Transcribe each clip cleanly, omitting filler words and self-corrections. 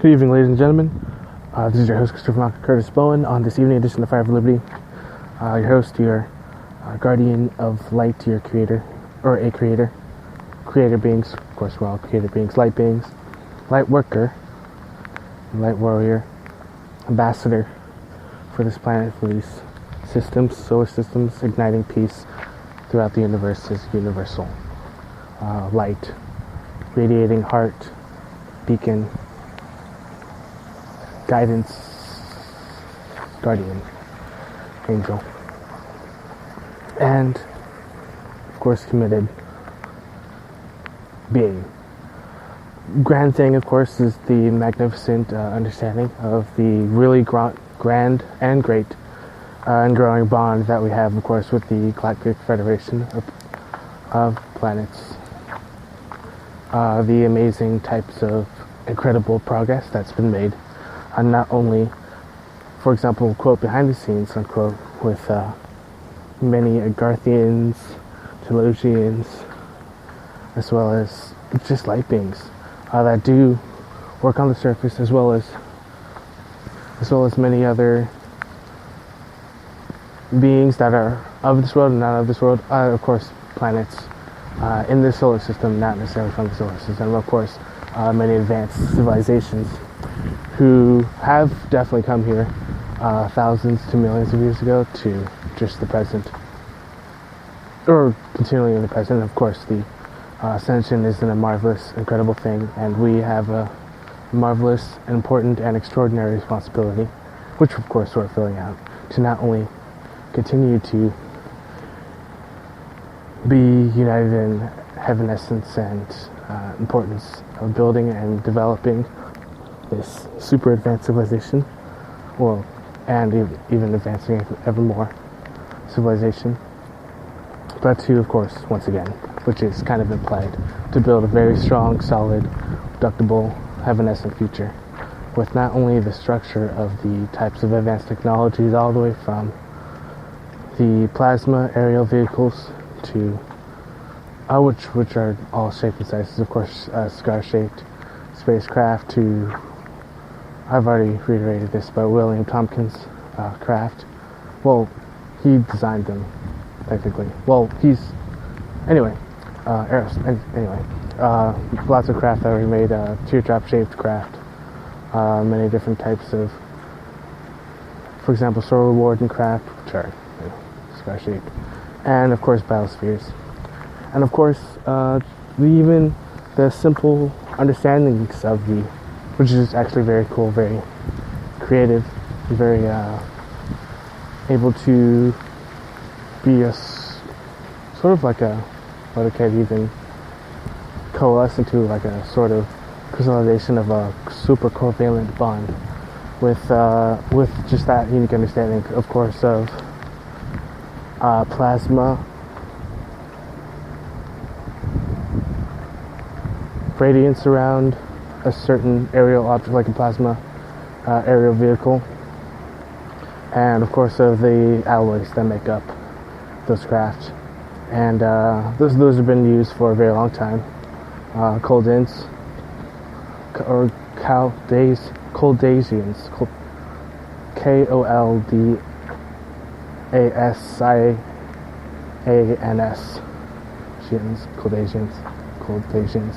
Good evening, ladies and gentlemen. This is your host, Christopher Curtis Bowen, on this evening edition of Fire of Liberty. Your host, your guardian of light, your creator, or a creator. Creator beings, of course, we're all creator beings, light beings, light worker, light warrior, ambassador for this planet, for these systems, solar systems, igniting peace throughout the universe is universal. Light, radiating heart, beacon, guidance, guardian, angel, and of course committed being. Grand thing, of course, is the magnificent understanding of the really grand and great and growing bond that we have, of course, with the Galactic Federation of planets. The amazing types of incredible progress that's been made, and not only, for example, quote, behind the scenes, unquote, with many Agarthians, Telosians, as well as just light beings that do work on the surface, as well as many other beings that are of this world and not of this world. Of course, planets in the solar system, not necessarily from the solar system. Of course, many advanced civilizations who have definitely come here thousands to millions of years ago to just the present, or continually in the present. Of course, the ascension is a marvelous, incredible thing, and we have a marvelous, important, and extraordinary responsibility, which of course we're filling out, to not only continue to be united in heavenessence and importance of building and developing this super advanced civilization, well, and even advancing ever more civilization, but to, of course, once again, which is kind of implied, to build a very strong, solid, deductible, heavenescent future with not only the structure of the types of advanced technologies all the way from the plasma aerial vehicles to which are all shapes and sizes, of course, cigar-shaped spacecraft to, I've already reiterated this, but William Tompkins' craft. Well, he designed them, technically. Well, lots of craft that were made, teardrop-shaped craft, many different types of, for example, solar warden craft, which are cigar-shaped, and of course biospheres. And of course, even the simple understandings of which is actually very cool, very creative, very able to be sort of like what it can even coalesce into, like a sort of crystallization of a super covalent bond with just that unique understanding, of course, of plasma, radiance around a certain aerial object like a plasma aerial vehicle, and of course of the alloys that make up those craft, and those have been used for a very long time. Coldasians, Coldasians,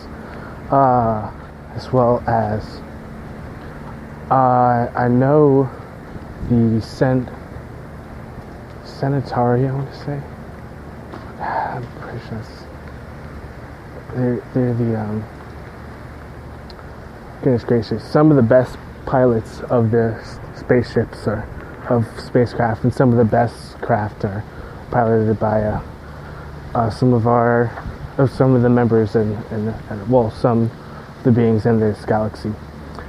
as well as I know the Centauri, I want to say. I'm pretty sure they're the goodness gracious, some of the best pilots of the spaceships or of spacecraft, and some of the best craft are piloted by some of the members and some of the beings in this galaxy.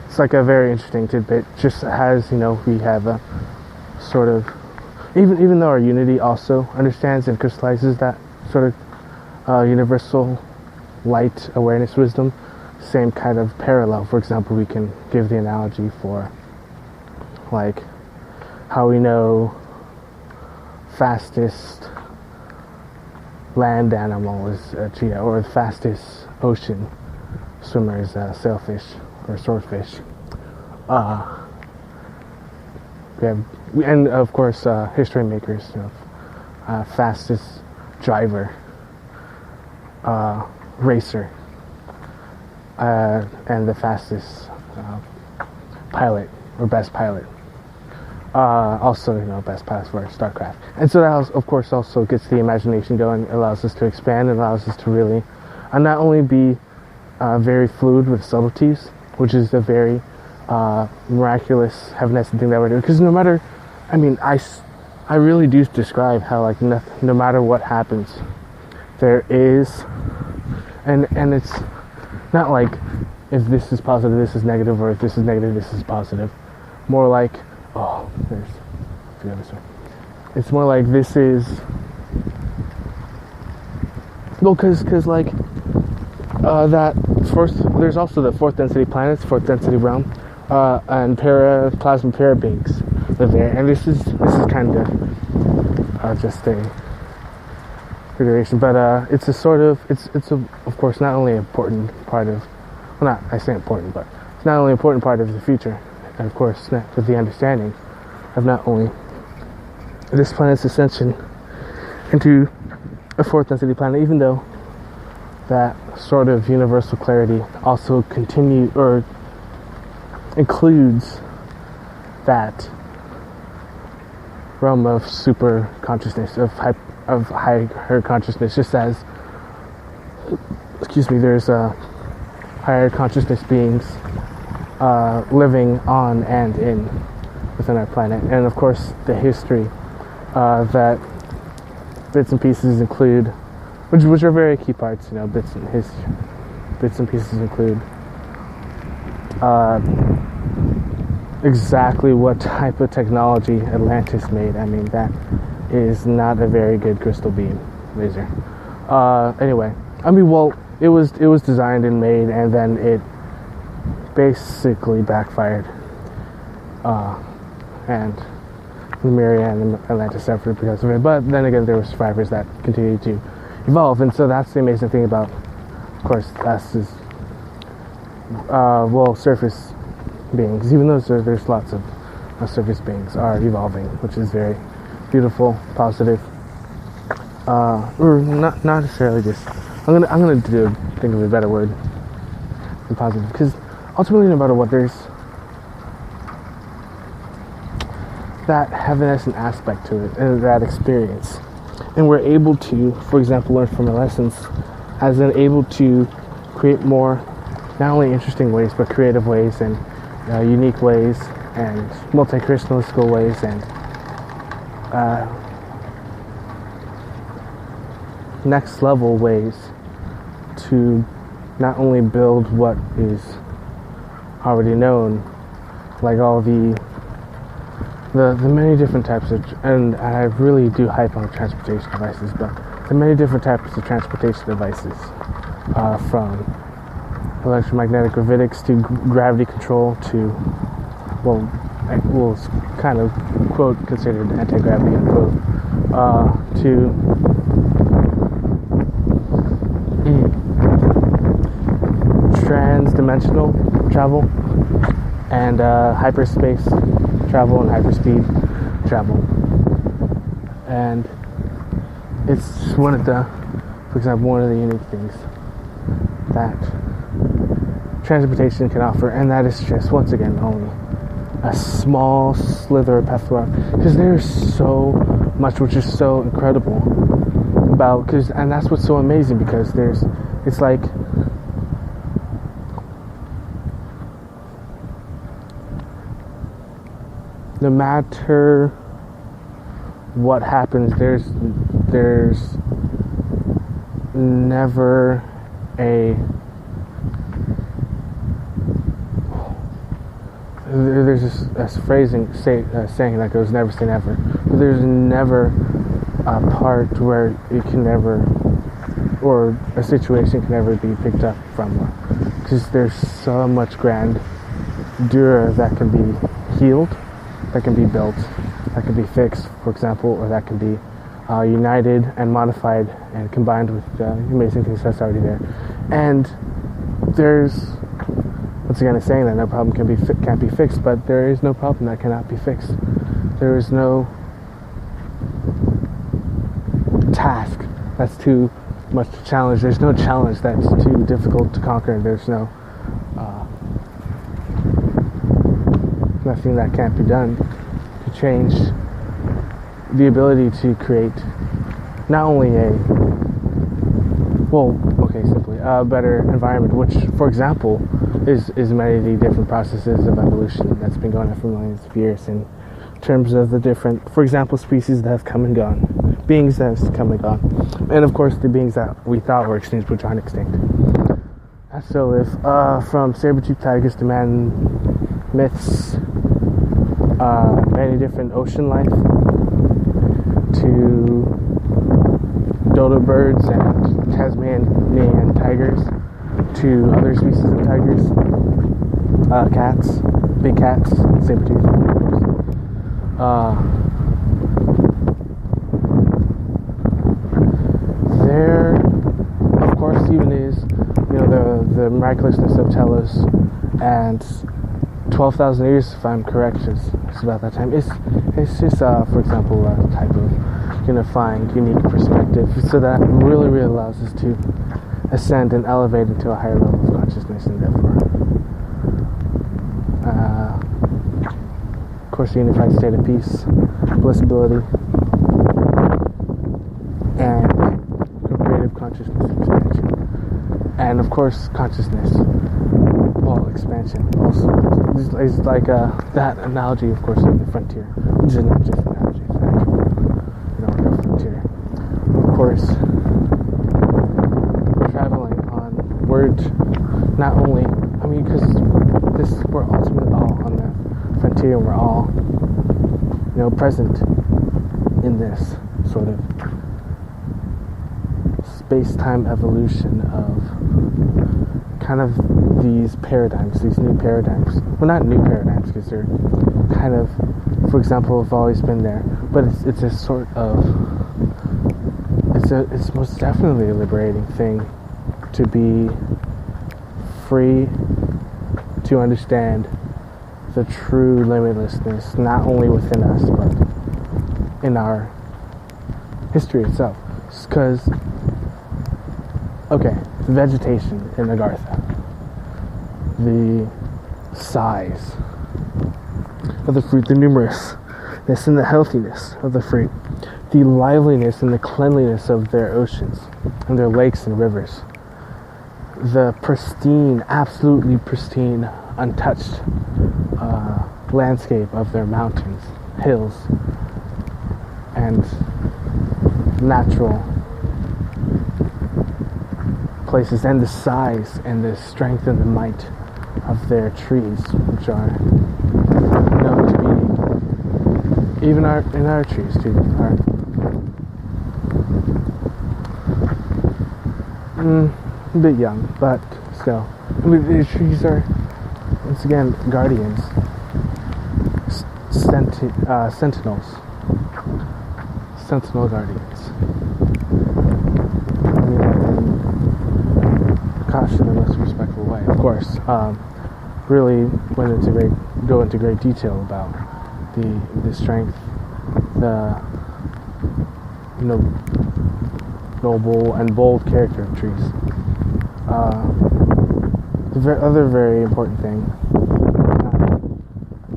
It's like a very interesting tidbit, just as, we have a sort of, even though our unity also understands and crystallizes that sort of universal light awareness wisdom, same kind of parallel. For example, we can give the analogy for like how we know fastest land animal is a cheetah, or the fastest ocean swimmer is a sailfish or swordfish. And of course, history makers, fastest driver, racer, and the fastest pilot or best pilot. Also, best pilot for StarCraft. And so that, of course, also gets the imagination going, allows us to expand, and allows us to really not only be very fluid with subtleties, which is the very miraculous, heavenescent thing that we're doing. Because no matter, I really do describe how, like, no matter what happens, there is, and it's not like if this is positive, this is negative, or if this is negative, this is positive. More like, there's the other side. It's more like this is, well, because like, that first, there's also the fourth density planets, fourth density realm, and plasma para beings live there, and this is kind of just a figuration, but it's a sort of, it's of course not only an important part of, well, not I say important, but it's not only an important part of the future, and of course with the understanding of not only this planet's ascension into a fourth density planet, even though that sort of universal clarity also includes that realm of super consciousness, of higher consciousness, just as, there's higher consciousness beings living on and within our planet. And of course the history that bits and pieces include, which are very key parts, bits and pieces include exactly what type of technology Atlantis made. That is not a very good crystal beam laser. Anyway, it was designed and made, and then it basically backfired. And Lemuria and Atlantis suffered because of it. But then again, there were survivors that continued to evolve, and so that's the amazing thing about, of course, us is surface beings. Even though there's lots of surface beings are evolving, which is very beautiful, positive. Or not necessarily just. I'm gonna think of a better word than positive, because ultimately, no matter what, there's that heavenescent aspect to it, and that experience. And we're able to, for example, learn from our lessons, as in able to create more, not only interesting ways, but creative ways, and unique ways, and multi-crystalistical ways, and next level ways to not only build what is already known, like all the many different types of, and I really do hype on transportation devices, but the many different types of transportation devices, from electromagnetic gravitics to gravity control to, well, kind of, quote, considered anti-gravity, unquote, to trans-dimensional travel, and hyperspace travel and hyperspeed travel. And it's one of the unique things that transportation can offer, and that is just, once again, only a small slither of path throughout, because there's so much which is so incredible about, and that's what's so amazing, because it's like, no matter what happens, there's never there's a saying that goes, never say never, but there's never a part where it can never, or a situation can never be picked up from, because there's so much grandeur that can be healed, that can be built, that can be fixed, for example, or that can be united and modified and combined with amazing things that's already there. And there's once again, it's saying that no problem can't be fixed, but there is no problem that cannot be fixed. There is no task that's too much to challenge. There's no challenge that's too difficult to conquer. There's no nothing that can't be done to change the ability to create not only simply a better environment, which, for example, is many different processes of evolution that's been going on for millions of years in terms of the different, for example, species that have come and gone, beings that have come and gone, and of course the beings that we thought were extinct which aren't extinct. And so if from saber-toothed tigers to man myths, many different ocean life, to dodo birds and Tasmanian tigers, to other species of tigers, cats, big cats, saber-toothed, there, of course, even is, the miraculousness of Telos, and 12,000 years, if I'm correct, it's about that time. It's just, for example, a type of unifying, unique perspective, so that really allows us to ascend and elevate into a higher level of consciousness, and therefore, of course, the unified state of peace, blissability, and co-creative consciousness expansion, and of course, consciousness. Well, expansion also. It's like that analogy, of course, of the frontier, which is not just an analogy, it's actually, real frontier. Of course, traveling onward, not only, because we're ultimately all on the frontier, and we're all, present in this sort of space-time evolution of kind of these paradigms, these new paradigms. Well, not new paradigms, because they're kind of, for example, have always been there, but it's a sort of, it's most definitely a liberating thing to be free to understand the true limitlessness, not only within us, but in our history itself. Because, vegetation in Agartha, the size of the fruit, the numerousness and the healthiness of the fruit, the liveliness and the cleanliness of their oceans and their lakes and rivers, the pristine, absolutely pristine, untouched landscape of their mountains, hills, and natural places, and the size and the strength and the might of their trees, which are known to be, even in our trees too, are a bit young, but still. The trees are, once again, guardians, sentinel guardians. Caution in the most respectful way, of course. Really go into great detail about the strength, the noble and bold character of trees. The other very important thing,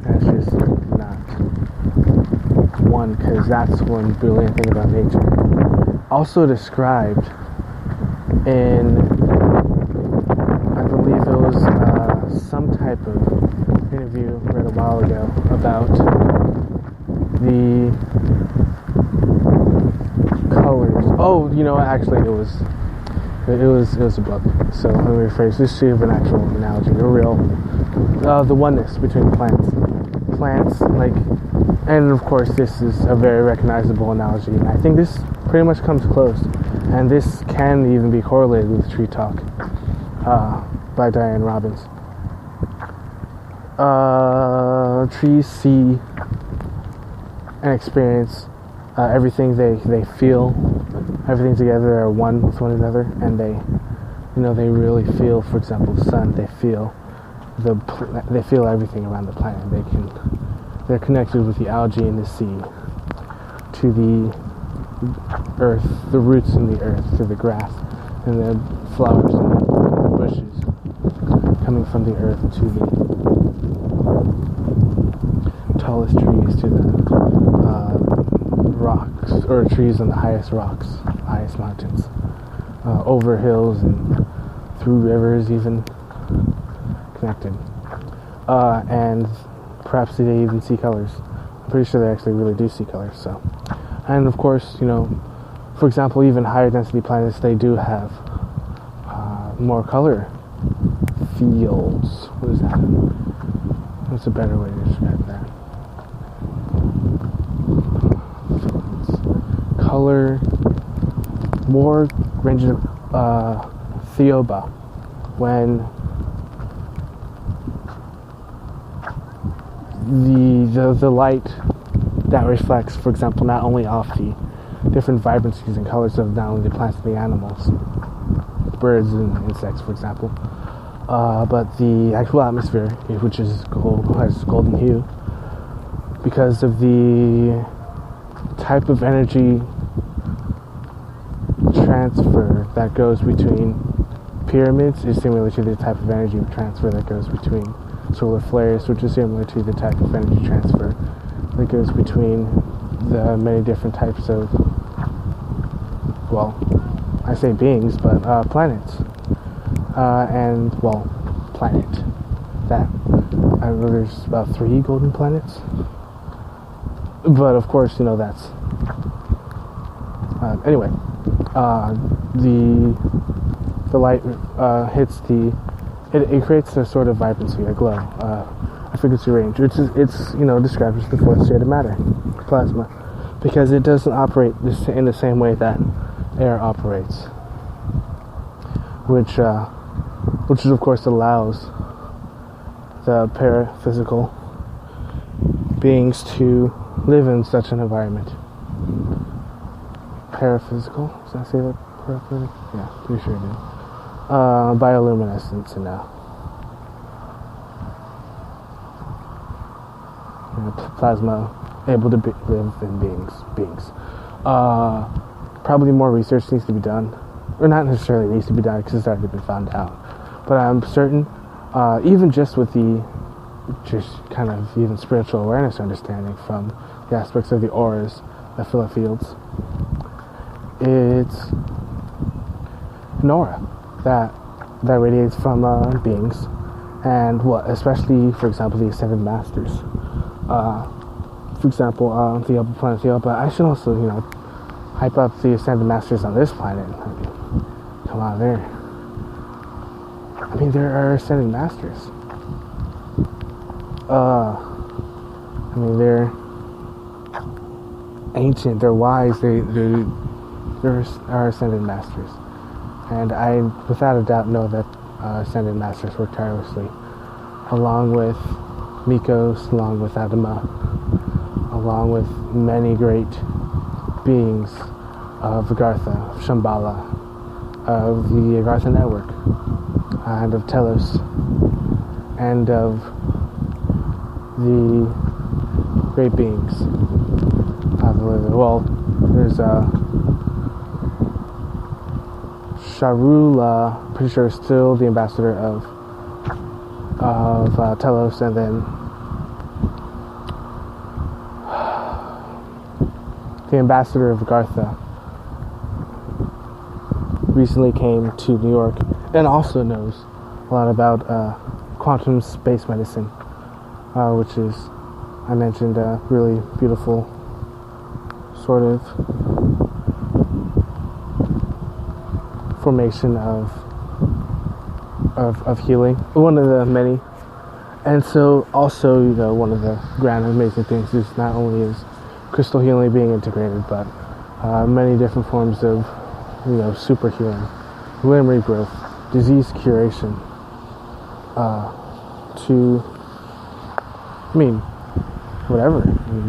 that's just not one, because that's one brilliant thing about nature. Also described in, I believe it was some type of interview read a while ago about the colors. Oh, actually it was a book. So let me rephrase. This is an actual analogy, the oneness between plants, and of course this is a very recognizable analogy, and I think this pretty much comes close, and this can even be correlated with Tree Talk by Diane Robbins. Trees see and experience everything they feel, everything together. They're one with one another, and they really feel, for example, sun. They feel they feel everything around the planet. They're connected with the algae in the sea, to the earth, the roots in the earth, to the grass and the flowers and the bushes coming from the earth, to the tallest trees, to the rocks, or trees on the highest rocks, highest mountains, over hills and through rivers, even connected. And perhaps they even see colors. I'm pretty sure they actually really do see colors. So, and of course, for example, even higher density planets, they do have more color fields. What is that? What's a better way to describe that? Color, more range of theoba, when the light that reflects, for example, not only off the different vibrancies and colors of not only the plants and the animals, birds and insects, for example, but the actual atmosphere, which is has golden hue, because of the type of energy transfer that goes between pyramids is similar to the type of energy transfer that goes between solar flares, which is similar to the type of energy transfer that goes between the many different types of, well, I say beings, but planets. Planet. That. I know there's about 3 golden planets. But of course, that's... anyway, the light hits it creates a sort of vibrancy, a glow, a frequency range, which is, described as the 4th state of matter, plasma, because it doesn't operate in the same way that air operates, which of course allows the paraphysical beings to live in such an environment. Paraphysical? Did I say that correctly? Yeah, pretty sure I did. Bioluminescence and plasma able to live in beings. Probably more research needs to be done, or not necessarily needs to be done because it's already been found out. But I'm certain, even just with the kind of even spiritual awareness understanding from the aspects of the auras that fill the fields, it's an aura that radiates from beings, and especially, for example, the ascended masters. For example, planet Theopa. I should also, hype up the ascended masters on this planet. Come on, there are ascended masters. They're ancient, they're wise, they are ascended masters. And I, without a doubt, know that ascended masters work tirelessly, along with Mikos, along with Adama, along with many great beings of Agartha, of Shambhala, of the Agartha network, and of Telos, and of the great beings. There's Sharula, pretty sure still the ambassador of Telos, and then the ambassador of Agartha recently came to New York and also knows a lot about quantum space medicine, which is, I mentioned, a really beautiful sort of formation of healing, one of the many. And so also, one of the grand amazing things is not only is crystal healing being integrated, but many different forms of super healing, limb regrowth, disease curation,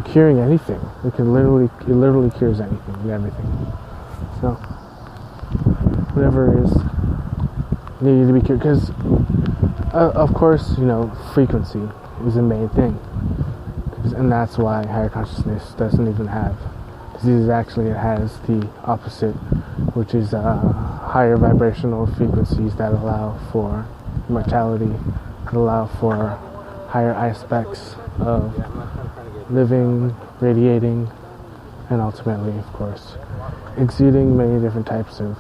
curing anything. It literally cures anything and everything. So whatever is needed to be cured because, of course, frequency is the main thing, and that's why higher consciousness doesn't even have diseases. Actually, it has the opposite, which is higher vibrational frequencies that allow for mortality, that allow for higher aspects of living, radiating, and ultimately, of course, exuding many different types of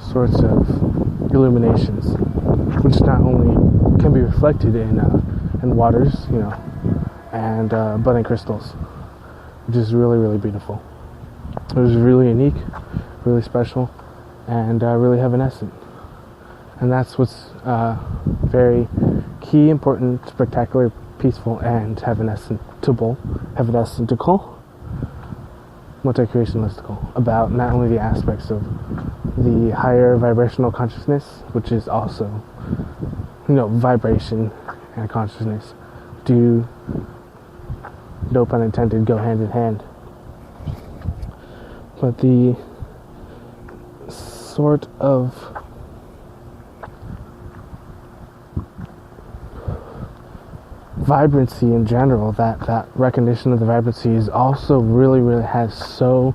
sorts of illuminations, which not only can be reflected in waters, but in crystals, which is really, really beautiful. It was really unique, really special, and really heavenescent. And that's what's very key, important, spectacular, peaceful, and heavenescentical, multi-creationalistical, about not only the aspects of the higher vibrational consciousness, which is also, vibration and consciousness do, no pun intended, go hand in hand. But the sort of vibrancy in general, that recognition of the vibrancy is also really, really has so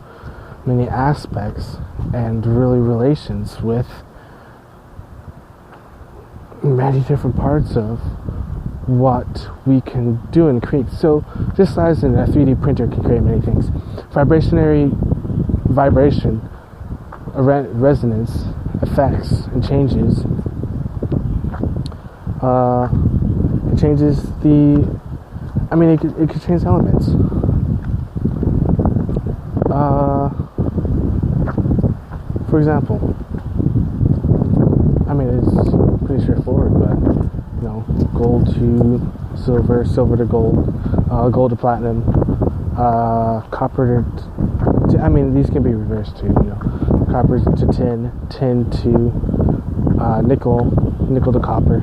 many aspects and really relations with many different parts of what we can do and create. So just as in a 3D printer can create many things, vibration, resonance, effects, and changes. It changes it could change elements. For example, it's pretty straightforward, but gold to silver, silver to gold, gold to platinum, copper to, these can be reversed too, copper to tin, tin to nickel, nickel to copper,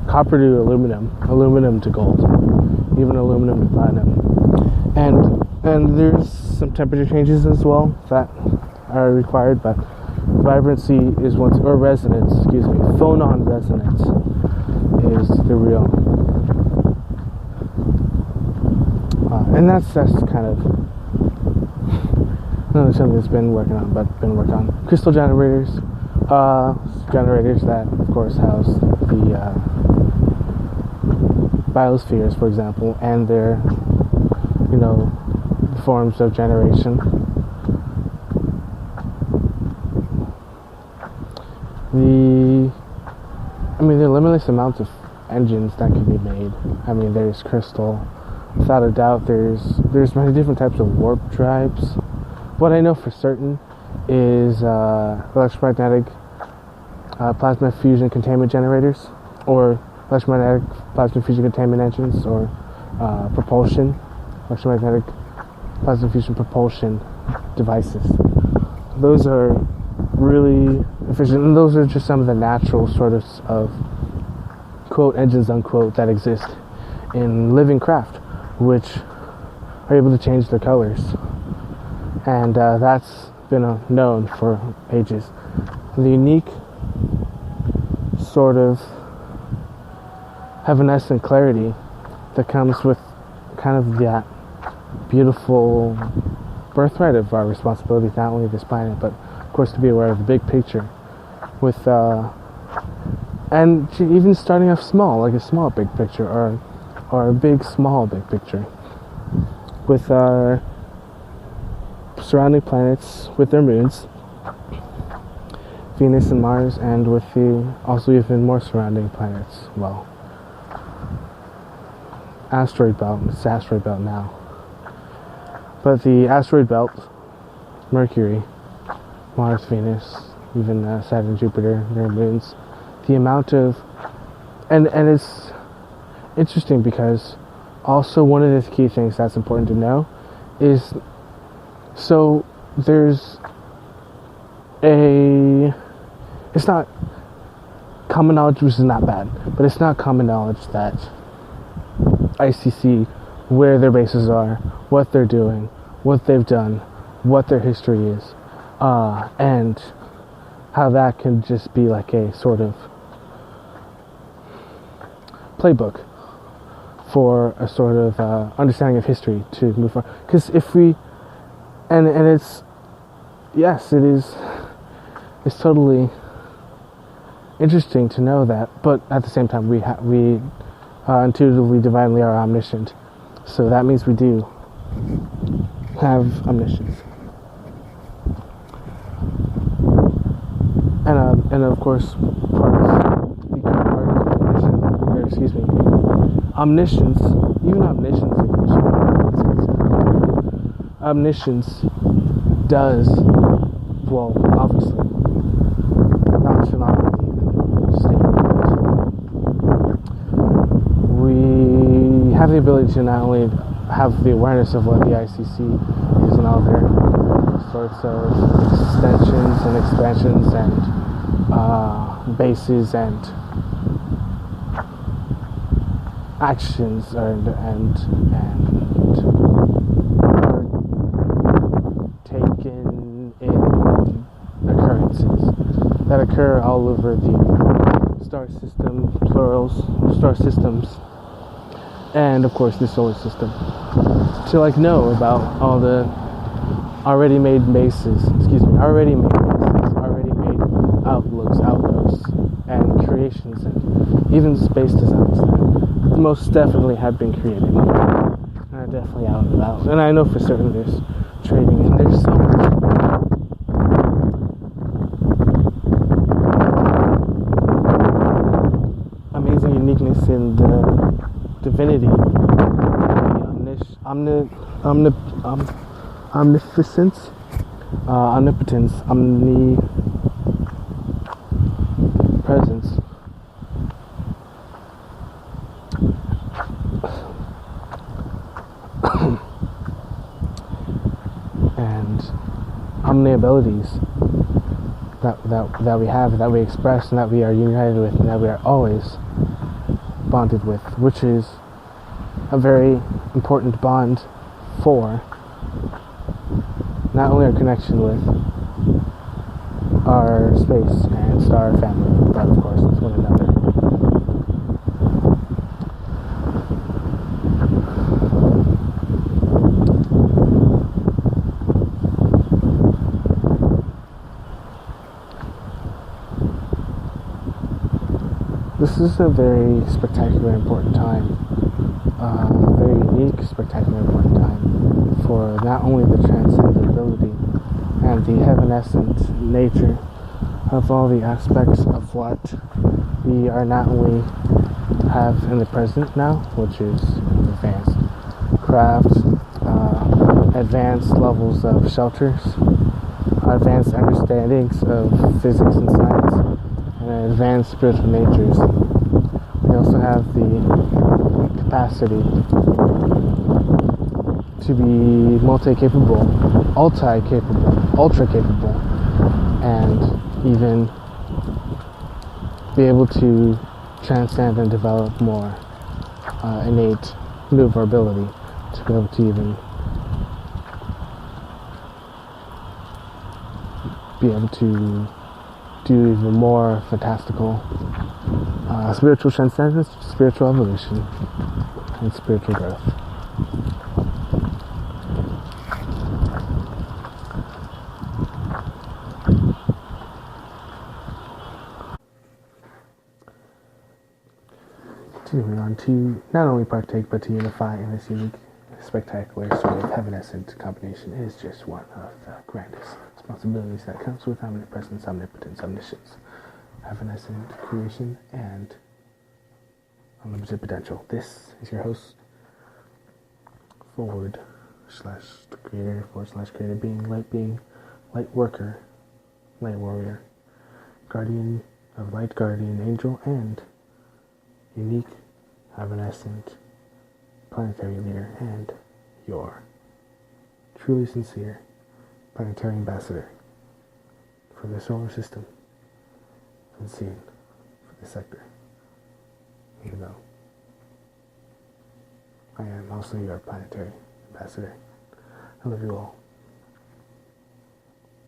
copper to aluminum, aluminum to gold, even aluminum to platinum. And there's some temperature changes as well that are required, but vibrancy is or resonance, phonon resonance is the real. And that's kind of something that's been worked on. Crystal generators, generators that, of course, house the biospheres, for example, and their, forms of generation. There are limitless amounts of engines that can be made. There's crystal. Without a doubt, there's many different types of warp drives. What I know for certain is electromagnetic plasma fusion containment generators, or electromagnetic plasma fusion containment engines, or electromagnetic plasma fusion propulsion devices. Those are really efficient, and those are just some of the natural sort of quote engines unquote that exist in living craft, which are able to change their colors, and that's been known for ages. The unique sort of evanescent clarity that comes with kind of that beautiful birthright of our responsibility, not only this planet, but of course to be aware of the big picture, with and even starting off small, like a small big picture, or a big small big picture, with our surrounding planets with their moons, Venus and Mars, and with the also even more surrounding planets. Well, asteroid belt. It's asteroid belt now, but the asteroid belt, Mercury, Mars, Venus, even Saturn, Jupiter, their moons. The amount of, and it's interesting because also one of the key things that's important to know is, so there's it's not common knowledge, which is not bad, but it's not common knowledge that ICC, where their bases are, what they're doing, what they've done, what their history is, and how that can just be like a sort of playbook for a sort of understanding of history to move forward. Because if we, and it's, yes, it is, it's totally interesting to know that, but at the same time we intuitively, divinely are omniscient. So that means we do have omniscience. And of course, omniscience, even omniscience does, well, obviously, nationality even state. We have the ability to not only have the awareness of what the ICC is and all their sorts of extensions and expansions and bases and actions and are taken in occurrences that occur all over the star system, plurals, star systems, and of course the solar system. To know about all the already made bases, already made outlooks, and creations, and even space designs that most definitely have been created and are definitely out and about. And I know for certain there's trading, and there's so much amazing uniqueness in the divinity, the omnificence, omnipotence, presence, and omni-abilities that we have, that we express, and that we are united with, and that we are always bonded with, which is a very important bond for not only our connection with our space and star family, but of course with one another. This is a very spectacular, important time, very unique, spectacular, important time for not only the transcendentability and the heavenescent nature of all the aspects of what we are not only have in the present now, which is advanced craft, advanced levels of shelters, advanced understandings of physics and science, and advanced spiritual natures. We also have the capacity to be multi-capable, ultra-capable, and even be able to transcend and develop more innate maneuverability to be able to even be able to do even more fantastical spiritual transcendence, spiritual evolution, and spiritual growth. Continuing on to not only partake but to unify in this unique, spectacular sort of heavenescent combination is just one of the grandest responsibilities that comes with omnipresence, omnipotence, omniscience, heavenescent creation, and unlimited potential. This is your host, /creator being, light worker, light warrior, guardian of light, guardian angel, and unique, evanescent, planetary leader, and your truly sincere planetary ambassador for the solar system and seen for the sector. Even though I am also your planetary ambassador. I love you all.